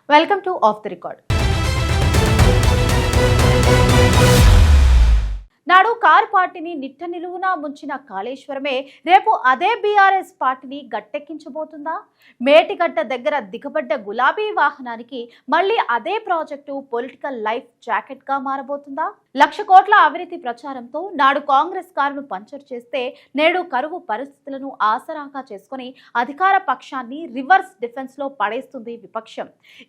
Welcome to of the record. నాడు car పార్టీని నిట్ట నిలువునా ముంచిన కాళేశ్వరమే రేపు అదే బీఆర్ఎస్ పార్టీని గట్టెక్కించబోతుందా? మేటిగడ్డ దగ్గర దిగబడ్డ గులాబీ వాహనానికి మళ్ళీ అదే ప్రాజెక్టు పొలిటికల్ లైఫ్ జాకెట్ గా మారబోతుందా? 1,00,000 కోట్ల అవినీతి ప్రచారంతో నాడు కాంగ్రెస్ కారును పంచర్ చేస్తే నేడు కరువు పరిస్థితులను ఆసరాగా చేసుకుని అధికార పక్షాన్ని రివర్స్ డిఫెన్స్ లో పడేస్తుంది విపక్షం.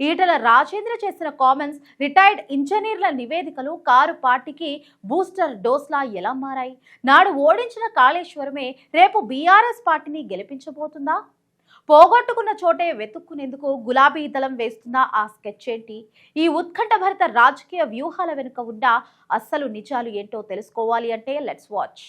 ఈటల రాజేంద్ర చేసిన కామెంట్స్, రిటైర్డ్ ఇంజనీర్ల నివేదికలు కారు పార్టీకి బూస్టర్ డోస్లా ఎలా మారాయి? నాడు ఓడించిన కాళేశ్వరమే రేపు బీఆర్ఎస్ పార్టీని గెలిపించబోతుందా? పోగొట్టుకున్న చోటే వెతుక్కునేందుకు గులాబీ దళం వేస్తున్న ఆ స్కెచ్ ఏంటి? ఈ ఉత్కంఠభరిత రాజకీయ వ్యూహాల వెనుక ఉన్న అస్సలు నిజాలు ఏంటో తెలుసుకోవాలి అంటే లెట్స్ వాచ్.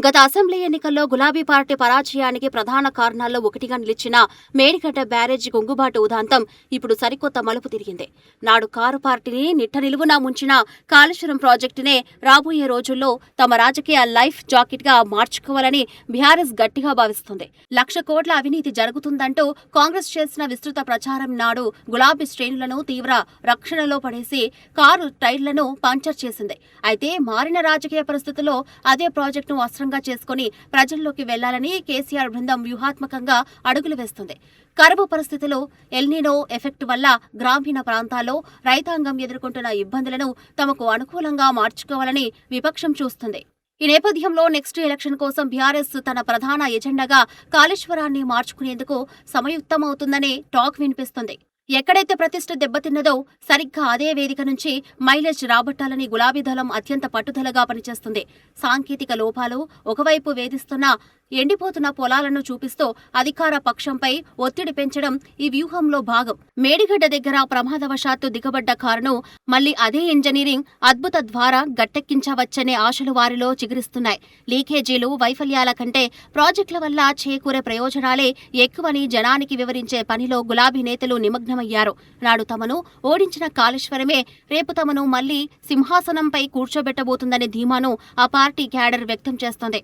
గత అసెంబ్లీ ఎన్నికల్లో గులాబీ పార్టీ పరాజయానికి ప్రధాన కారణాల్లో ఒకటిగా నిలిచిన మేడిగడ్డ బ్యారేజీ కుంగుబాటు ఉదాంతం ఇప్పుడు సరికొత్త మలుపు తిరిగింది. నాడు కారు పార్టీని నిట్ట నిలువునా ముంచిన కాళేశ్వరం ప్రాజెక్టునే రాబోయే రోజుల్లో తమ రాజకీయ లైఫ్ జాకెట్ గా మార్చుకోవాలని బీఆర్ఎస్ గట్టిగా భావిస్తుంది. 1,00,000 కోట్ల అవినీతి జరుగుతుందంటూ కాంగ్రెస్ చేసిన విస్తృత ప్రచారం నాడు గులాబీ శ్రేణులను తీవ్ర రక్షణలో పడేసి కారు టైర్లను పంచర్ చేసింది. అయితే మారిన రాజకీయ పరిస్థితుల్లో అదే ప్రాజెక్టును అస్త్రంగా చేసుకుని ప్రజల్లోకి వెళ్లాలని కేసీఆర్ బృందం వ్యూహాత్మకంగా అడుగులు వేస్తుంది. కరువు పరిస్థితులు, ఎల్నినో ఎఫెక్ట్ వల్ల గ్రామీణ ప్రాంతాల్లో రైతాంగం ఎదుర్కొంటున్న ఇబ్బందులను తమకు అనుకూలంగా మార్చుకోవాలని విపక్షం చూస్తుంది. ఈ నేపథ్యంలో నెక్స్ట్ ఎలక్షన్ కోసం బీఆర్ఎస్ తన ప్రధాన ఎజెండాగా కాళేశ్వరాన్ని మార్చుకునేందుకు సమయుక్తమవుతుందనే టాక్ వినిపిస్తుంది. ఎక్కడైతే ప్రతిష్ఠ దెబ్బతిన్నదో సరిగ్గా అదే వేదిక నుంచి మైలేజ్ రాబట్టాలని గులాబీ దళం అత్యంత పట్టుదలగా పనిచేస్తుంది. సాంకేతిక లోపాలు ఒకవైపు వేధిస్తున్నా ఎండిపోతున్న పొలాలను చూపిస్తూ అధికార పక్షంపై ఒత్తిడి పెంచడం ఈ వ్యూహంలో భాగం. మేడిగడ్డ దగ్గర ప్రమాదవశాత్తు దిగబడ్డ కారును మళ్లీ అదే ఇంజనీరింగ్ అద్భుత ద్వారా గట్టెక్కించవచ్చనే ఆశలు వారిలో చిగురిస్తున్నాయి. లీకేజీలు, వైఫల్యాల కంటే ప్రాజెక్టుల వల్ల చేకూరే ప్రయోజనాలే ఎక్కువని జనానికి వివరించే పనిలో గులాబీ నేతలు నిమగ్నమయ్యారు. నాడు తమను ఓడించిన కాళేశ్వరమే రేపు తమను మళ్లీ సింహాసనంపై కూర్చోబెట్టబోతుందనే ధీమాను ఆ పార్టీ క్యాడర్ వ్యక్తం చేస్తోంది.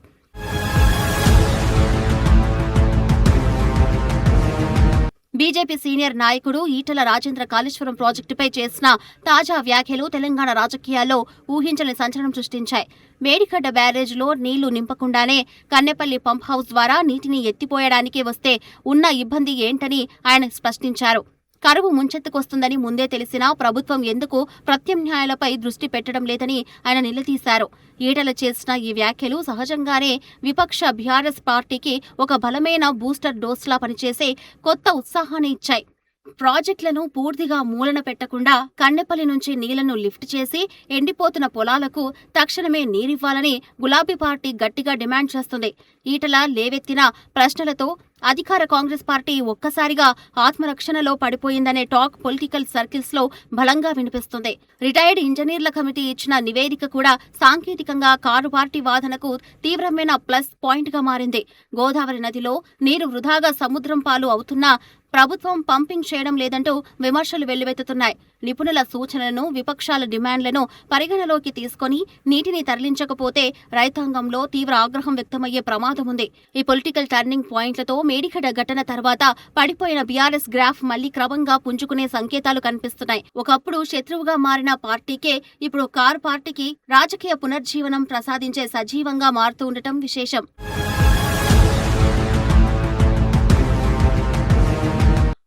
బీజేపీ సీనియర్ నాయకుడు ఈటల రాజేంద్ర కాళేశ్వరం ప్రాజెక్టుపై చేసిన తాజా వ్యాఖ్యలు తెలంగాణ రాజకీయాల్లో ఊహించని సంచలనం సృష్టించాయి. మేడిగడ్డ బ్యారేజ్లో నీళ్లు నింపకుండానే కన్నెపల్లి పంప్ హౌస్ ద్వారా నీటిని ఎత్తిపోయడానికి వస్తే ఉన్న ఇబ్బంది ఏంటని ఆయన స్పష్టించారు. కరువు ముంచెత్తుకొస్తుందని ముందే తెలిసినా ప్రభుత్వం ఎందుకు ప్రత్యామ్నాయాలపై దృష్టి పెట్టడం లేదని ఆయన నిలదీశారు. ఈటల చేసిన ఈ వ్యాఖ్యలు సహజంగానే విపక్ష బీఆర్ఎస్ పార్టీకి ఒక బలమైన బూస్టర్ డోస్లా పనిచేసే కొత్త ఉత్సాహాన్ని ఇచ్చాయి. ప్రాజెక్టులను పూర్తిగా మూలన పెట్టకుండా కన్నెపల్లి నుంచి నీళ్లను లిఫ్ట్ చేసి ఎండిపోతున్న పొలాలకు తక్షణమే నీరివ్వాలని గులాబీ పార్టీ గట్టిగా డిమాండ్ చేస్తుంది. ఈటల లేవెత్తిన ప్రశ్నలతో అధికార కాంగ్రెస్ పార్టీ ఒక్కసారిగా ఆత్మరక్షణలో పడిపోయిందనే టాక్ పొలిటికల్ సర్కిల్స్ లో బలంగా వినిపిస్తుంది. రిటైర్డ్ ఇంజనీర్ల కమిటీ ఇచ్చిన నివేదిక కూడా సాంకేతికంగా కారు పార్టీ వాదనకు తీవ్రమైన ప్లస్ పాయింట్ గా మారింది. గోదావరి నదిలో నీరు వృధాగా సముద్రం పాలు అవుతున్నా ప్రభుత్వం పంపింగ్ చేయడం లేదంటూ విమర్శలు వెల్లువెత్తుతున్నాయి. నిపుణుల సూచనలను, విపక్షాల డిమాండ్లను పరిగణలోకి తీసుకుని నీటిని తరలించకపోతే రైతాంగంలో తీవ్ర ఆగ్రహం వ్యక్తమయ్యే ప్రమాదం ఉంది. ఈ పొలిటికల్ టర్నింగ్ పాయింట్లతో మేడిగడ్డ ఘటన తర్వాత పడిపోయిన బీఆర్ఎస్ గ్రాఫ్ మళ్లీ క్రమంగా పుంజుకునే సంకేతాలు కనిపిస్తున్నాయి. ఒకప్పుడు శత్రువుగా మారిన పార్టీకే ఇప్పుడు కారు పార్టీకి రాజకీయ పునర్జీవనం ప్రసాదించే సజీవంగా మారుతూ ఉండటం విశేషం.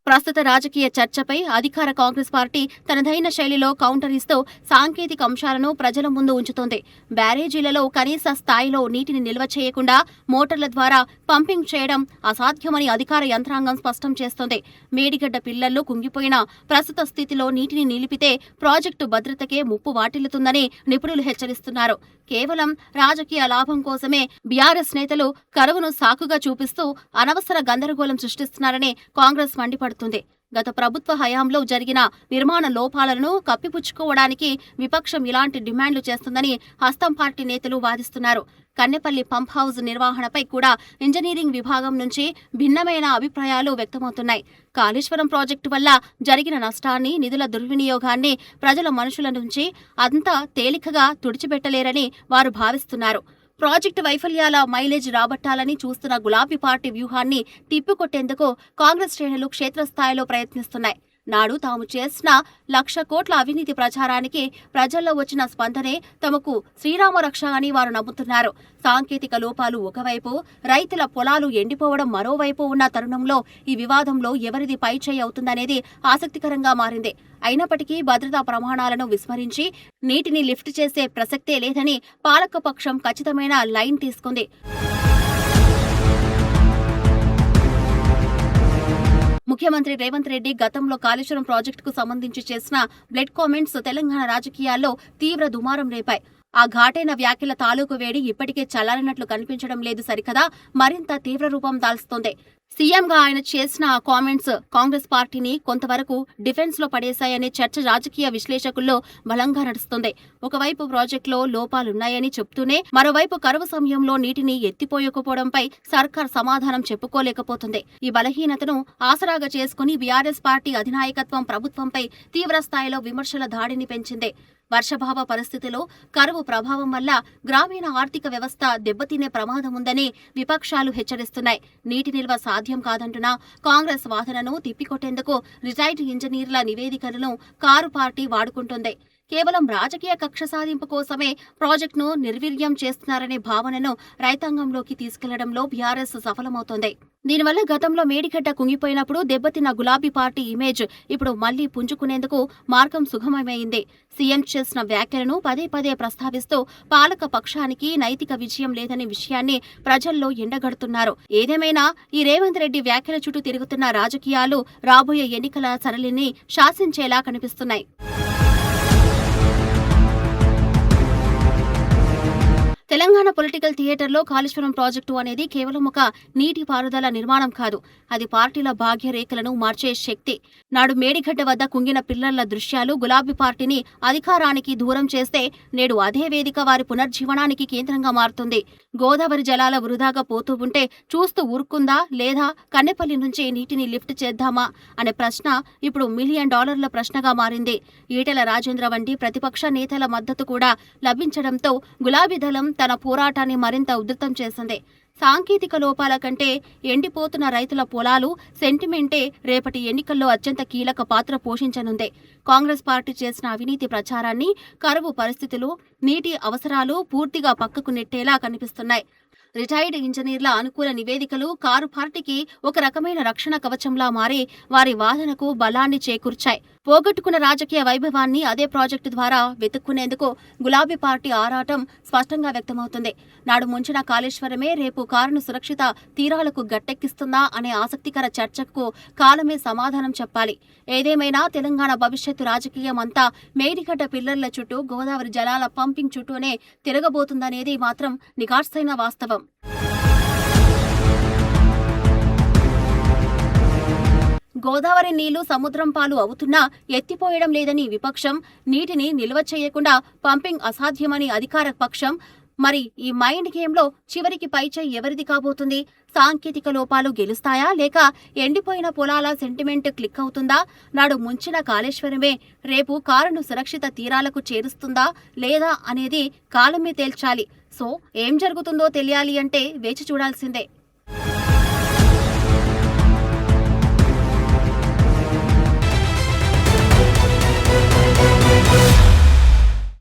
ప్రస్తుత రాజకీయ చర్చపై అధికార కాంగ్రెస్ పార్టీ తనదైన శైలిలో కౌంటర్ ఇస్తూ సాంకేతిక అంశాలను ప్రజల ముందు ఉంచుతోంది. బ్యారేజీలలో కనీస స్థాయిలో నీటిని నిల్వ చేయకుండా మోటార్ల ద్వారా పంపింగ్ చేయడం అసాధ్యమని అధికార యంత్రాంగం స్పష్టం చేస్తోంది. మేడిగడ్డ పిల్లల్లో కుంగిపోయిన ప్రస్తుత స్థితిలో నీటిని నిలిపితే ప్రాజెక్టు భద్రతకే ముప్పు వాటిల్లుతుందని నిపుణులు హెచ్చరిస్తున్నారు. కేవలం రాజకీయ లాభం కోసమే బీఆర్ఎస్ నేతలు కరువును సాకుగా చూపిస్తూ అనవసర గందరగోళం సృష్టిస్తున్నారని కాంగ్రెస్ మండిపడుతుంది. గత ప్రభుత్వ హయాంలో జరిగిన నిర్మాణ లోపాలను కప్పిపుచ్చుకోవడానికి విపక్షం ఇలాంటి డిమాండ్లు చేస్తుందని హస్తం పార్టీ నేతలు వాదిస్తున్నారు. కన్నెపల్లి పంప్ హౌస్ నిర్వహణపై కూడా ఇంజనీరింగ్ విభాగం నుంచి భిన్నమైన అభిప్రాయాలు వ్యక్తమవుతున్నాయి. కాళేశ్వరం ప్రాజెక్టు వల్ల జరిగిన నష్టాన్ని, నిధుల దుర్వినియోగాన్ని ప్రజల మనుషుల నుంచి అంత తేలికగా తుడిచిపెట్టలేరని వారు భావిస్తున్నారు. ప్రాజెక్టు వైఫల్యాల మైలేజ్ రాబట్టాలని చూస్తున్న గులాబీ పార్టీ వ్యూహాన్ని తిప్పికొట్టేందుకు కాంగ్రెస్ శ్రేణులు క్షేత్రస్థాయిలో ప్రయత్నిస్తున్నాయి. నాడు తాము చేసిన 1,00,000 కోట్ల అవినీతి ప్రచారానికి ప్రజల్లో వచ్చిన స్పందనే తమకు శ్రీరామ రక్ష అని వారు నమ్ముతున్నారు. సాంకేతిక లోపాలు ఒకవైపు, రైతుల పొలాలు ఎండిపోవడం మరోవైపు ఉన్న తరుణంలో ఈ వివాదంలో ఎవరిది పైచేయి అవుతుందనేది ఆసక్తికరంగా మారింది. అయినప్పటికీ భద్రతా ప్రమాణాలను విస్మరించి నీటిని లిఫ్ట్ చేసే ప్రసక్తే లేదని పాలకపక్షం ఖచ్చితమైన లైన్ తీసుకుంది. ముఖ్యమంత్రి రేవంత్ రెడ్డి గతంలో కాళేశ్వరం ప్రాజెక్టుకు సంబంధించి చేసిన బ్లడ్ కామెంట్స్ తెలంగాణ రాజకీయాల్లో తీవ్ర దుమారం రేపాయి. ఆ ఘాటైన వ్యాఖ్యల తాలూకు వేడి ఇప్పటికే చల్లారినట్లు కనిపించడం లేదు సరికదా, మరింత తీవ్ర రూపం దాల్స్తోంది. సీఎంగా ఆయన చేసిన ఆ కామెంట్స్ కాంగ్రెస్ పార్టీని కొంతవరకు డిఫెన్స్ లో పడేశాయనే చర్చ రాజకీయ విశ్లేషకుల్లో బలంగా నడుస్తుంది. ఒకవైపు ప్రాజెక్టులో లోపాలున్నాయని చెప్తూనే మరోవైపు కరువు సమయంలో నీటిని ఎత్తిపోయకపోవడంపై సర్కార్ సమాధానం చెప్పుకోలేకపోతుంది. ఈ బలహీనతను ఆసరాగా చేసుకుని బీఆర్ఎస్ పార్టీ అధినాయకత్వం ప్రభుత్వంపై తీవ్రస్థాయిలో విమర్శల దాడిని పెంచింది. వర్షాభావ పరిస్థితిలో కరువు ప్రభావం వల్ల గ్రామీణ ఆర్థిక వ్యవస్థ దెబ్బతినే ప్రమాదం ఉందని విపక్షాలు హెచ్చరిస్తున్నాయి. నీటి నిల్వ సాధ్యం కాదంటున్న కాంగ్రెస్ వాదనను తిప్పికొట్టేందుకు రిటైర్డ్ ఇంజనీర్ల నివేదికలను కారు పార్టీ వాడుకుంటుంది. కేవలం రాజకీయ కక్ష సాధింపు కోసమే ప్రాజెక్టును నిర్వీర్యం చేస్తున్నారనే భావనను రైతాంగంలోకి తీసుకెళ్లడంలో బీఆర్ఎస్ సఫలమవుతోంది. దీనివల్ల గతంలో మేడిగడ్డ కుంగిపోయినప్పుడు దెబ్బతిన్న గులాబీ పార్టీ ఇమేజ్ ఇప్పుడు మళ్లీ పుంజుకునేందుకు మార్గం సుగమమైంది. సీఎం చేసిన వ్యాఖ్యలను పదే పదే ప్రస్తావిస్తూ పాలక పక్షానికి నైతిక విజయం లేదనే విషయాన్ని ప్రజల్లో ఎండగడుతున్నారు. ఏదేమైనా ఈ రేవంత్ రెడ్డి వ్యాఖ్యల చుట్టూ తిరుగుతున్న రాజకీయాలు రాబోయే ఎన్నికల సరళిని శాసించేలా కనిపిస్తున్నాయి. తెలంగాణ పొలిటికల్ థియేటర్లో కాళేశ్వరం ప్రాజెక్టు అనేది కేవలం ఒక నీటిపారుదల నిర్మాణం కాదు, అది పార్టీల భాగ్యరేఖలను మార్చే శక్తి. నాడు మేడిగడ్డ వద్ద కుంగిన పిల్లల దృశ్యాలు గులాబీ పార్టీని అధికారానికి దూరం చేస్తే నేడు అదే వేదిక వారి పునర్జీవనానికి కేంద్రంగా మారుతుంది. గోదావరి జలాల వృధాగా పోతూ ఉంటే చూస్తూ ఊరుకుందా లేదా కన్నెపల్లి నుంచి నీటిని లిఫ్ట్ చేద్దామా అనే ప్రశ్న ఇప్పుడు $1 మిలియన్ ప్రశ్నగా మారింది. ఈటెల రాజేంద్ర వంటి ప్రతిపక్ష నేతల మద్దతు కూడా లభించడంతో గులాబీ దళం తన పోరాటాన్ని మరింత ఉధృతం చేసింది. సాంకేతిక లోపాల కంటే ఎండిపోతున్న రైతుల పొలాలు సెంటిమెంటే రేపటి ఎన్నికల్లో అత్యంత కీలక పాత్ర పోషించనుంది. కాంగ్రెస్ పార్టీ చేసిన అవినీతి ప్రచారాన్ని, కరువు పరిస్థితులు, నీటి అవసరాలు పూర్తిగా పక్కకు నెట్టేలా కనిపిస్తున్నాయి. రిటైర్డ్ ఇంజనీర్ల అనుకూల నివేదికలు కారు పార్టీకి ఒక రకమైన రక్షణ కవచంలా మారి వారి వాదనకు బలాన్ని చేకూర్చాయి. పోగొట్టుకున్న రాజకీయ వైభవాన్ని అదే ప్రాజెక్టు ద్వారా వెతుక్కునేందుకు గులాబీ పార్టీ ఆరాటం స్పష్టంగా వ్యక్తమవుతుంది. నాడు ముంచిన కాళేశ్వరమే రేపు కారును సురక్షిత తీరాలకు గట్టెక్కిస్తుందా అనే ఆసక్తికర చర్చకు కాలమే సమాధానం చెప్పాలి. ఏదేమైనా తెలంగాణ భవిష్యత్తు రాజకీయం అంతా మేడిగడ్డ పిల్లర్ల చుట్టూ, గోదావరి జలాల పంపింగ్ చుట్టూనే తిరగబోతుందనేది మాత్రం నిఖార్సైన వాస్తవం. గోదావరి నీళ్లు సముద్రం పాలు అవుతున్నా ఎత్తిపోయడం లేదని విపక్షం, నీటిని నిల్వ చేయకుండా పంపింగ్ అసాధ్యమని అధికార పక్షం. మరి ఈ మైండ్ గేమ్లో చివరికి పైచేయి ఎవరిది కాబోతుంది? సాంకేతిక లోపాలు గెలుస్తాయా లేక ఎండిపోయిన పొలాల సెంటిమెంట్ క్లిక్ అవుతుందా? నాడు ముంచిన కాళేశ్వరమే రేపు కారును సురక్షిత తీరాలకు చేరుస్తుందా లేదా అనేది కాలమే తేల్చాలి. సో ఏం జరుగుతుందో తెలియాలి అంటే వేచి చూడాల్సిందే.